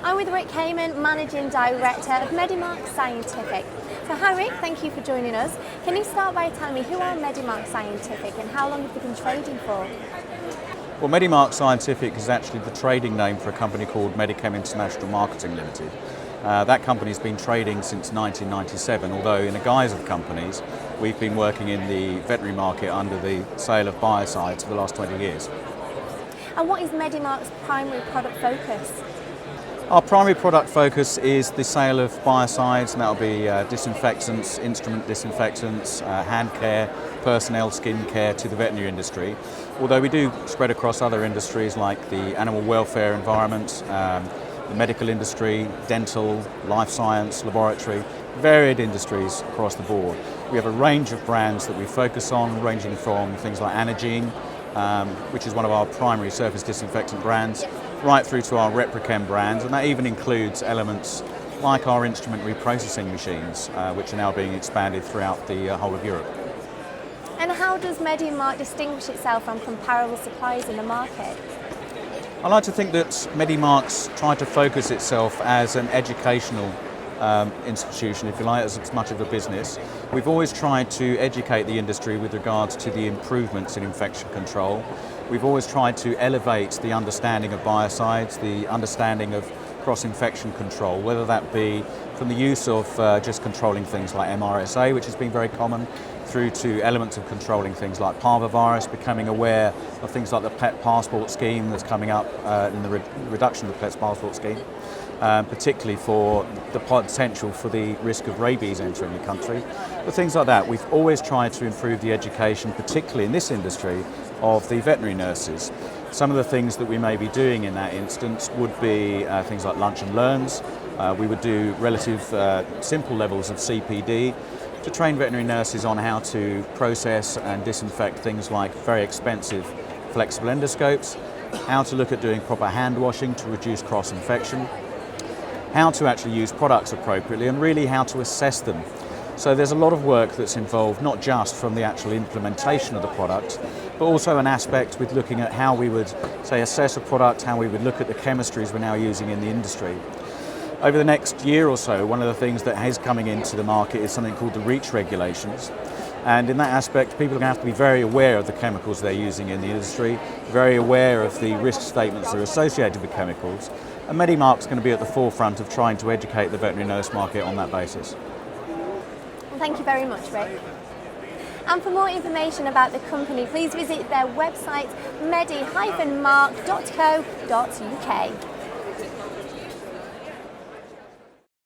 I'm with Rick Kamen, Managing Director of Medimark Scientific. So hi Rick, thank you for joining us. Can you start by telling me who are Medimark Scientific and how long have you been trading for? Well, Medimark Scientific is actually the trading name for a company called Medichem International Marketing Limited. That company's been trading since 1997, although in the guise of companies, we've been working in the veterinary market under the sale of biocides for the last 20 years. And what is Medimark's primary product focus? Our primary product focus is the sale of biocides, and that'll be disinfectants, instrument disinfectants, hand care, personnel skin care to the veterinary industry. Although we do spread across other industries like the animal welfare environment, the medical industry, dental, life science, laboratory, varied industries across the board. We have a range of brands that we focus on, ranging from things like Chemgene, which is one of our primary surface disinfectant brands, right through to our Reprochem brands, and that even includes elements like our instrument reprocessing machines, which are now being expanded throughout the whole of Europe. And how does Medimark distinguish itself from comparable suppliers in the market? I like to think that Medimark's tried to focus itself as an educational institution, if you like, as much of a business. We've always tried to educate the industry with regards to the improvements in infection control. We've always tried to elevate the understanding of biocides, the understanding of cross-infection control, whether that be from the use of just controlling things like MRSA, which has been very common, through to elements of controlling things like parvovirus, becoming aware of things like the pet passport scheme that's coming up in the reduction of the pet passport scheme, particularly for the potential for the risk of rabies entering the country. But things like that, we've always tried to improve the education, particularly in this industry, of the veterinary nurses. Some of the things that we may be doing in that instance would be things like lunch and learns. We would do relative simple levels of CPD to train veterinary nurses on how to process and disinfect things like very expensive flexible endoscopes, how to look at doing proper hand washing to reduce cross-infection, how to actually use products appropriately, and really how to assess them. So there's a lot of work that's involved, not just from the actual implementation of the product, but also an aspect with looking at how we would, say, assess a product, how we would look at the chemistries we're now using in the industry. Over the next year or so, one of the things that is coming into the market is something called the REACH regulations. And in that aspect, people are going to have to be very aware of the chemicals they're using in the industry, very aware of the risk statements that are associated with chemicals. And Medimark's going to be at the forefront of trying to educate the veterinary nurse market on that basis. Well, thank you very much, Rick. And for more information about the company, please visit their website medi-mark.co.uk.